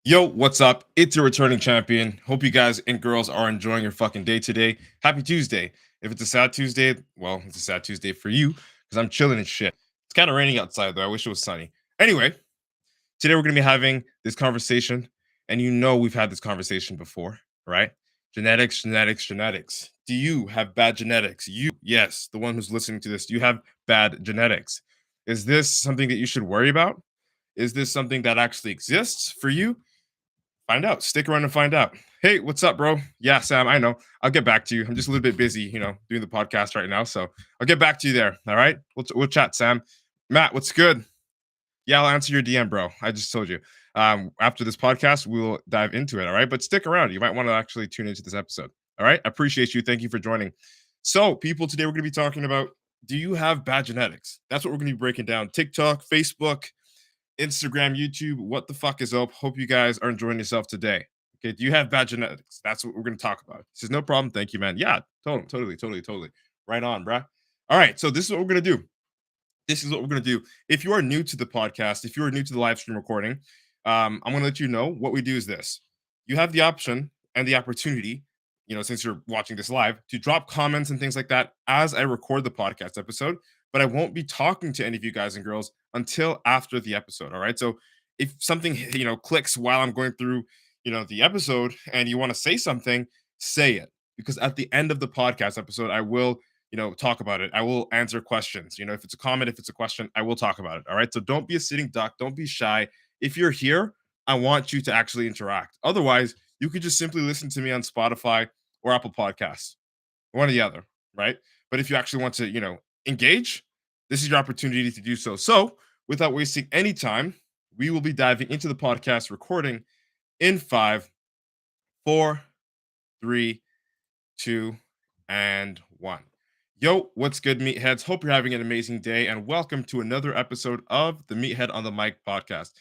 Yo, what's up? It's your returning champion. Hope you guys and girls are enjoying your fucking day today. Happy Tuesday. If it's a sad Tuesday, well, it's a sad Tuesday for you because I'm chilling and shit. It's kind of raining outside though. I wish it was sunny. Anyway, today we're going to be having this conversation, and you know we've had this conversation before, right? Genetics, genetics, genetics. Do you have bad genetics? You, yes, the one who's listening to this, do you have bad genetics? Is this something that you should worry about? Is this something that actually exists for you? Find out. Stick around and find out. Hey, what's up, bro? Yeah, Sam, I know. I'll get back to you. I'm just a little bit busy, doing the podcast right now. So I'll get back to you there. All right. We'll chat, Sam. Matt, what's good? Yeah, I'll answer your DM, bro. I just told you. After this podcast, we'll dive into it. All right. But stick around. You might want to actually tune into this episode. All right. I appreciate you. Thank you for joining. So, people, today we're going to be talking about, do you have bad genetics? That's what we're going to be breaking down. TikTok, Facebook, Instagram, YouTube, what the fuck is up? Hope you guys are enjoying yourself today. Okay, do you have bad genetics? That's what we're going to talk about. He says, no problem. Thank you, man. Yeah, totally. Right on, bruh. All right, so this is what we're going to do. This is what we're going to do. If you are new to the podcast, if you are new to the live stream recording, I'm going to let you know what we do is this. You have the option and the opportunity, since you're watching this live, to drop comments and things like that as I record the podcast episode. But I won't be talking to any of you guys and girls until after the episode. All right. So if something, clicks while I'm going through, the episode and you want to say something, say it. Because at the end of the podcast episode, I will talk about it. I will answer questions. If it's a comment, if it's a question, I will talk about it. All right. So don't be a sitting duck. Don't be shy. If you're here, I want you to actually interact. Otherwise, you could just simply listen to me on Spotify or Apple Podcasts, one or the other. Right. But if you actually want to, engage, this is your opportunity to do so. So without wasting any time, we will be diving into the podcast recording in 5, 4, 3, 2, and 1. Yo, what's good, meatheads? Hope you're having an amazing day, and welcome to another episode of the Meathead on the Mic podcast.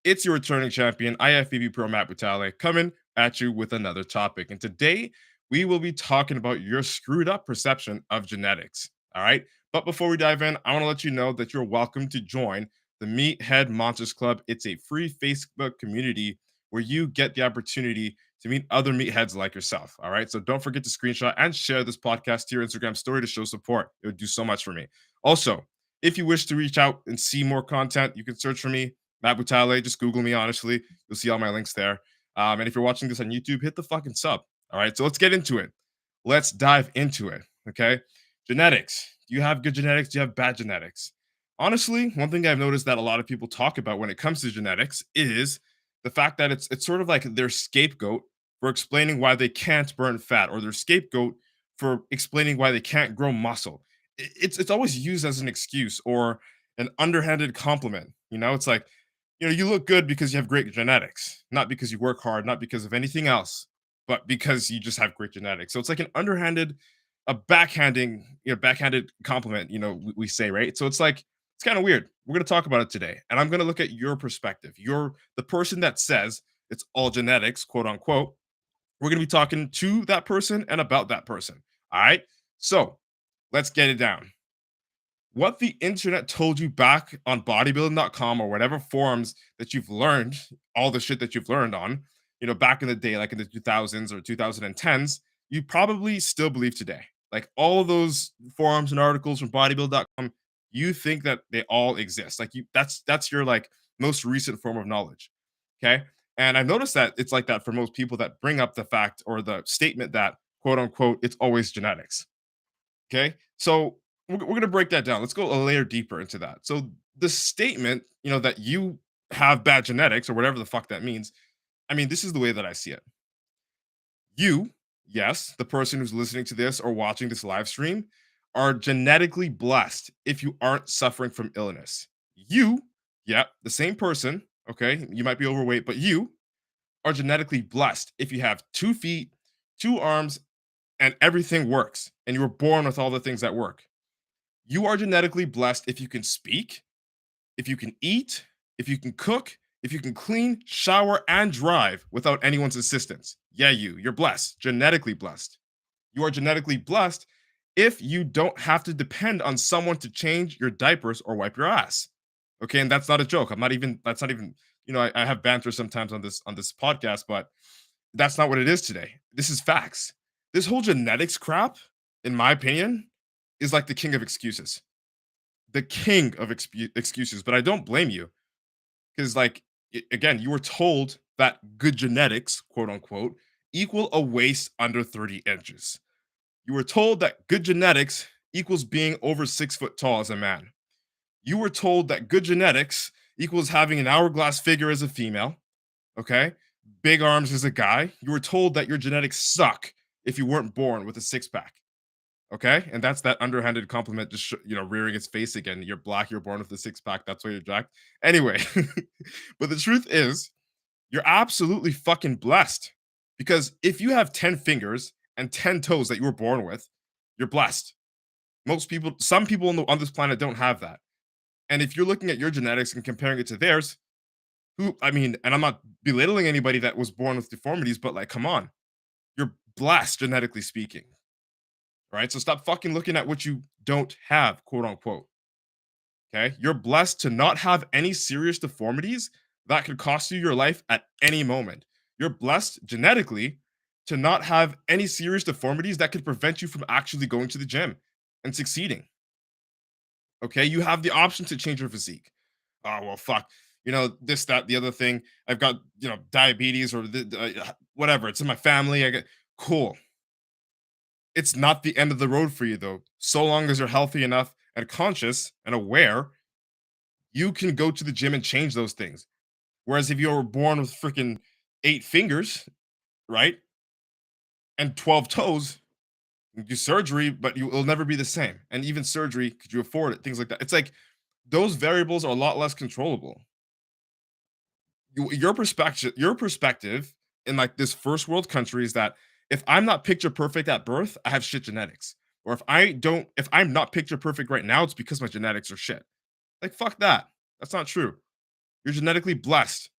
It's your returning champion, IFBB Pro Matt Butale, coming at you with another topic. And today, we will be talking about your screwed up perception of genetics. All right. But before we dive in, I want to let you know that you're welcome to join the Meathead Monsters Club. It's a free Facebook community where you get the opportunity to meet other meatheads like yourself. All right. So don't forget to screenshot and share this podcast to your Instagram story to show support. It would do so much for me. Also, if you wish to reach out and see more content, you can search for me, Matt Butale. Just Google me, honestly. You'll see all my links there. And if you're watching this on YouTube, hit the fucking sub. All right. So let's get into it. Let's dive into it. Okay. Genetics. Do you have good genetics? Do you have bad genetics? Honestly, one thing I've noticed that a lot of people talk about when it comes to genetics is the fact that it's sort of like their scapegoat for explaining why they can't burn fat, or their scapegoat for explaining why they can't grow muscle. It's always used as an excuse or an underhanded compliment. It's like, you look good because you have great genetics, not because you work hard, not because of anything else, but because you just have great genetics. So it's like an underhanded, backhanded compliment, we say, right? So it's like, it's kind of weird. We're going to talk about it today, and I'm going to look at your perspective. You're the person that says it's all genetics, quote unquote. We're going to be talking to that person and about that person. All right. So let's get it down. What the internet told you back on bodybuilding.com or whatever forums that you've learned, all the shit that you've learned on, back in the day, like in the 2000s or 2010s, you probably still believe today. Like all of those forums and articles from bodybuild.com, you think that they all exist. Like that's your like most recent form of knowledge. Okay. And I've noticed that it's like that for most people that bring up the fact or the statement that, quote unquote, it's always genetics. Okay. So we're going to break that down. Let's go a layer deeper into that. So the statement, that you have bad genetics or whatever the fuck that means, I mean, this is the way that I see it. You, yes, the person who's listening to this or watching this live stream, are genetically blessed if you aren't suffering from illness. You, yeah, the same person, okay, you might be overweight, but you are genetically blessed if you have 2 feet, 2 arms, and everything works, and you were born with all the things that work. You are genetically blessed if you can speak, if you can eat, if you can cook, if you can clean, shower, and drive without anyone's assistance. Yeah, you're blessed, genetically blessed. You are genetically blessed if you don't have to depend on someone to change your diapers or wipe your ass. Okay, and that's not a joke. That's not even, I have banter sometimes on this podcast, but that's not what it is today. This is facts. This whole genetics crap, in my opinion, is like the king of excuses. The king of excuses. But I don't blame you because, like, again, you were told that good genetics, quote unquote, equal a waist under 30 inches. You were told that good genetics equals being over 6 foot tall as a man. You were told that good genetics equals having an hourglass figure as a female. Okay. Big arms as a guy. You were told that your genetics suck if you weren't born with a six pack. Okay. And that's that underhanded compliment, just, rearing its face again. You're black, you're born with a six pack. That's why you're jacked. Anyway, but the truth is, you're absolutely fucking blessed because if you have 10 fingers and 10 toes that you were born with, you're blessed. Most people, some people on this planet don't have that. And if you're looking at your genetics and comparing it to theirs, I mean, and I'm not belittling anybody that was born with deformities, but like, come on, you're blessed genetically speaking, right? So stop fucking looking at what you don't have, quote unquote. Okay. You're blessed to not have any serious deformities that could cost you your life at any moment. You're blessed genetically to not have any serious deformities that could prevent you from actually going to the gym and succeeding. Okay. You have the option to change your physique. Oh, well, fuck. This, that, the other thing. I've got, diabetes or whatever. It's in my family. I get cool. It's not the end of the road for you, though. So long as you're healthy enough and conscious and aware, you can go to the gym and change those things. Whereas if you were born with freaking 8 fingers, right, and 12 toes, you do surgery, but it'll never be the same. And even surgery, could you afford it? Things like that. It's like those variables are a lot less controllable. Your perspective in like this first world country is that if I'm not picture perfect at birth, I have shit genetics. Or if I'm not picture perfect right now, it's because my genetics are shit. Like fuck that. That's not true. You're genetically blessed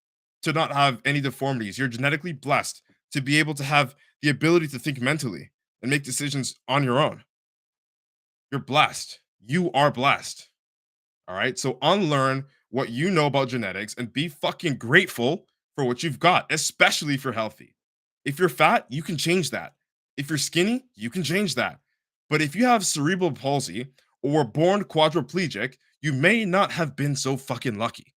to not have any deformities. You're genetically blessed to be able to have the ability to think mentally and make decisions on your own. You're blessed. You are blessed. All right. So unlearn what you know about genetics and be fucking grateful for what you've got, especially if you're healthy. If you're fat, you can change that. If you're skinny, you can change that. But if you have cerebral palsy or were born quadriplegic, you may not have been so fucking lucky.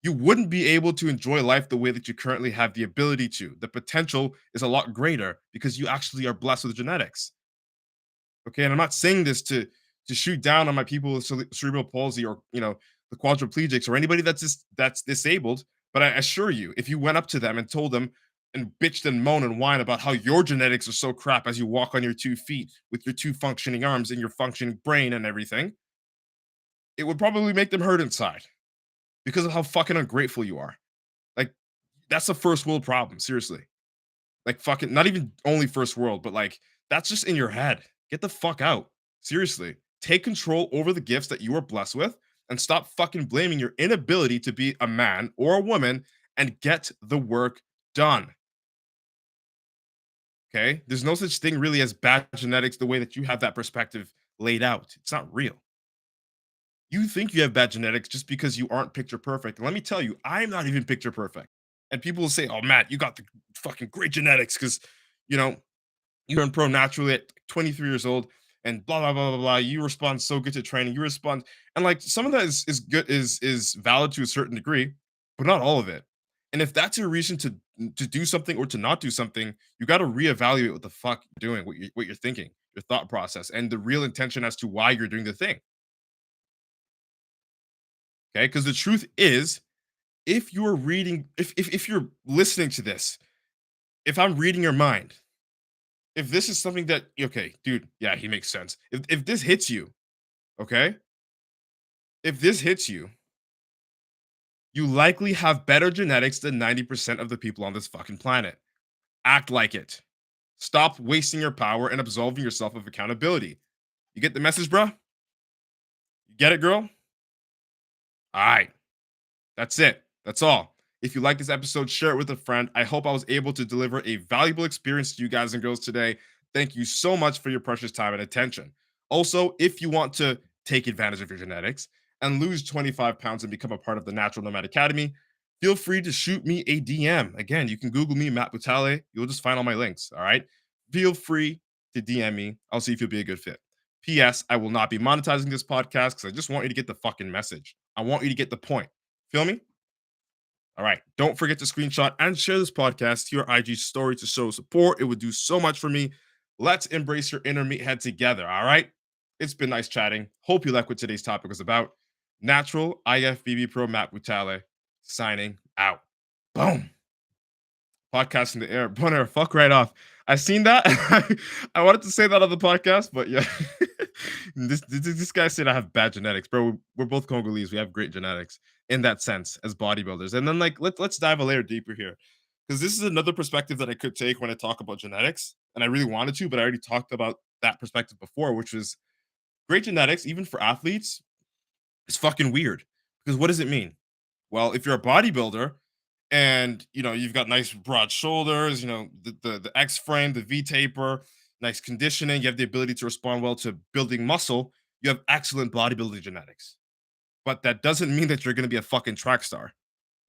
You wouldn't be able to enjoy life the way that you currently have the ability to. The potential is a lot greater because you actually are blessed with genetics. Okay, and I'm not saying this to shoot down on my people with cerebral palsy or the quadriplegics or anybody that's disabled. But I assure you, if you went up to them and told them and bitched and moan and whine about how your genetics are so crap as you walk on your 2 feet with your two functioning arms and your functioning brain and everything, it would probably make them hurt inside because of how fucking ungrateful you are. Like that's a first world problem, seriously. Like fucking not even only first world, but like that's just in your head. Get the fuck out. Seriously. Take control over the gifts that you are blessed with and stop fucking blaming your inability to be a man or a woman and get the work done. Okay? There's no such thing really as bad genetics the way that you have that perspective laid out. It's not real. You think you have bad genetics just because you aren't picture perfect. And let me tell you, I'm not even picture perfect. And people will say, "Oh, Matt, you got the fucking great genetics because, you know, you turned pro naturally at 23 years old and blah blah blah blah blah. You respond so good to training. You respond, and like some of that is good is valid to a certain degree, but not all of it. And if that's your reason to do something or to not do something, you got to reevaluate what the fuck you're doing, what you're thinking, your thought process, and the real intention as to why you're doing the thing. Okay, because the truth is, if you're reading, if you're listening to this, if I'm reading your mind, if this is something that okay, dude, yeah, he makes sense. If this hits you, okay, if this hits you, you likely have better genetics than 90% of the people on this fucking planet. Act like it. Stop wasting your power and absolving yourself of accountability. You get the message, bro? You get it, girl? All right. That's it. That's all. If you like this episode, share it with a friend. I hope I was able to deliver a valuable experience to you guys and girls today. Thank you so much for your precious time and attention. Also, if you want to take advantage of your genetics and lose 25 pounds and become a part of the Natural Nomad Academy, feel free to shoot me a DM. Again, you can Google me, Matt Butale. You'll just find all my links. All right. Feel free to DM me. I'll see if you'll be a good fit. P.S. I will not be monetizing this podcast because I just want you to get the fucking message. I want you to get the point. Feel me? All right. Don't forget to screenshot and share this podcast to your IG story to show support. It would do so much for me. Let's embrace your inner meathead together. All right. It's been nice chatting. Hope you like what today's topic was about. Natural IFBB Pro Matt Butale signing out. Boom. Podcast in the air. Boner, fuck right off. I seen that. I wanted to say that on the podcast, but yeah. this guy said I have bad genetics, bro. We're both Congolese. We have great genetics in that sense as bodybuilders. And then like let's dive a layer deeper here. Because this is another perspective that I could take when I talk about genetics. And I really wanted to, but I already talked about that perspective before, which was great genetics, even for athletes, is fucking weird. Because what does it mean? Well, if you're a bodybuilder and you've got nice broad shoulders, the X frame, the V taper, nice conditioning, you have the ability to respond well to building muscle, you have excellent bodybuilding genetics. But that doesn't mean that you're going to be a fucking track star.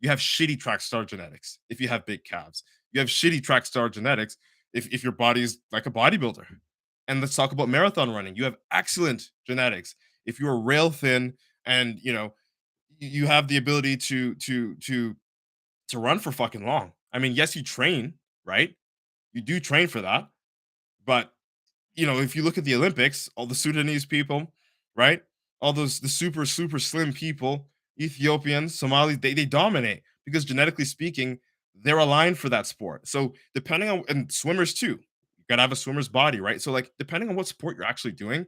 You have shitty track star genetics if you have big calves. You have shitty track star genetics if your body is like a bodybuilder. And let's talk about marathon running. You have excellent genetics if you're rail thin and you have the ability to run for fucking long. I mean, yes, you train, right? You do train for that. But if you look at the Olympics, all the Sudanese people, right? All those the super, super slim people, Ethiopians, Somalis, they dominate because genetically speaking, they're aligned for that sport. So depending on and swimmers too, you gotta have a swimmer's body, right? So like depending on what sport you're actually doing,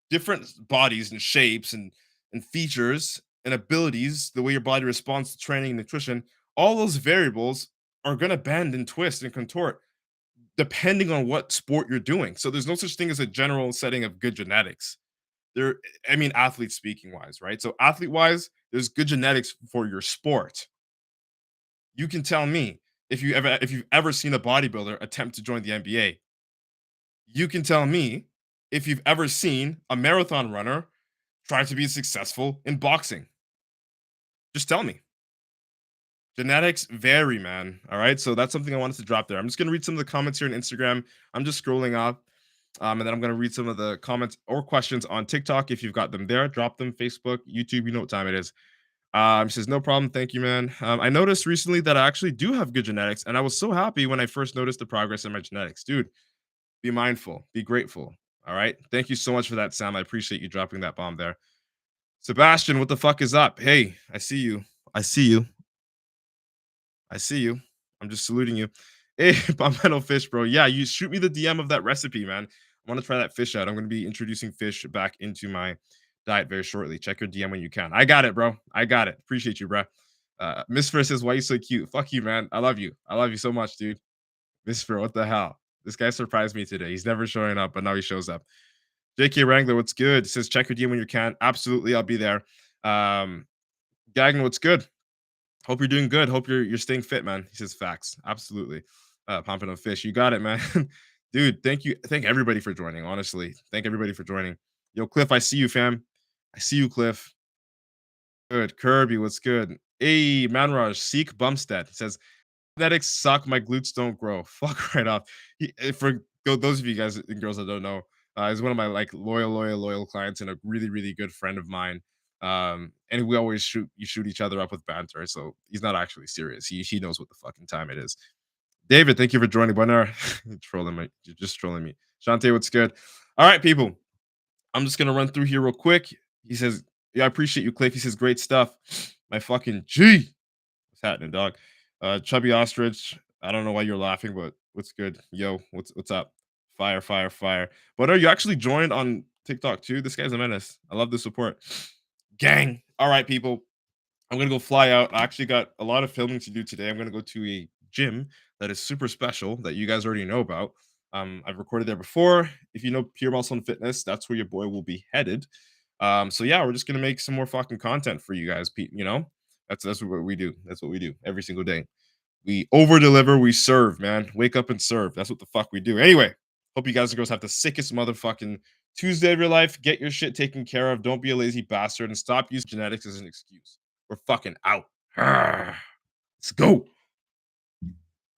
different bodies and shapes and features and abilities, the way your body responds to training and nutrition, all those variables are going to bend and twist and contort depending on what sport you're doing. So there's no such thing as a general setting of good genetics. There, I mean, athlete speaking wise, right? So athlete wise, there's good genetics for your sport. You can tell me if you've ever seen a bodybuilder attempt to join the NBA. You can tell me if you've ever seen a marathon runner try to be successful in boxing. Just tell me. Genetics vary, man. All right. So that's something I wanted to drop there. I'm just going to read some of the comments here on Instagram. I'm just scrolling up. And then I'm going to read some of the comments or questions on TikTok. If you've got them there, drop them. Facebook, YouTube, you know what time it is. He says, no problem. Thank you, man. I noticed recently that I actually do have good genetics. And I was so happy when I first noticed the progress in my genetics. Dude, be mindful, be grateful. All right. Thank you so much for that, Sam. I appreciate you dropping that bomb there. Sebastian, what the fuck is up? Hey, I see you. I see you. I see you. I'm just saluting you. Hey, Palmetto Fish, bro. Yeah, you shoot me the DM of that recipe, man. I want to try that fish out. I'm going to be introducing fish back into my diet very shortly. Check your DM when you can. I got it, bro. I got it. Appreciate you, bro. Miss Fur says, why you so cute? Fuck you, man. I love you. I love you so much, dude. Miss Fur, what the hell? This guy surprised me today. He's never showing up, but now he shows up. JK Wrangler, what's good? Says, check your DM when you can. Absolutely, I'll be there. Gagnon, what's good? Hope you're doing good. Hope you're staying fit, man. He says facts. Absolutely. Pumping of fish. You got it, man. Dude, thank you. Thank everybody for joining. Honestly. Thank everybody for joining. Yo, Cliff, I see you, fam. I see you, Cliff. Good. Kirby, what's good? Hey, Manraj, Seek Bumstead says, genetics suck. My glutes don't grow. Fuck right off. For those of you guys and girls that don't know, he's one of my like loyal clients and a really, really good friend of mine. And we always shoot each other up with banter. So he's not actually serious. He knows what the fucking time it is. David, thank you for joining. Bonar, trolling me. You're just trolling me. Shante, what's good? All right, people. I'm just gonna run through here real quick. He says, yeah, I appreciate you, Cliff. He says, great stuff. My fucking G. What's happening, dog? Chubby Ostrich. I don't know why you're laughing, but what's good? Yo, what's up? Fire, fire, fire. But are you actually joined on TikTok too? This guy's a menace. I love the support. Gang. All right, people. I'm gonna go fly out. I actually got a lot of filming to do today. I'm gonna go to a gym that is super special that you guys already know about. I've recorded there before. If you know Pure Muscle and Fitness, that's where your boy will be headed. So yeah, we're just gonna make some more fucking content for you guys. That's what we do. That's what we do every single day. We over deliver, we serve, man. Wake up and serve. That's what the fuck we do. Anyway, hope you guys and girls have the sickest motherfucking Tuesday of your life. Get your shit taken care of. Don't be a lazy bastard and stop using genetics as an excuse. We're fucking out. Let's go.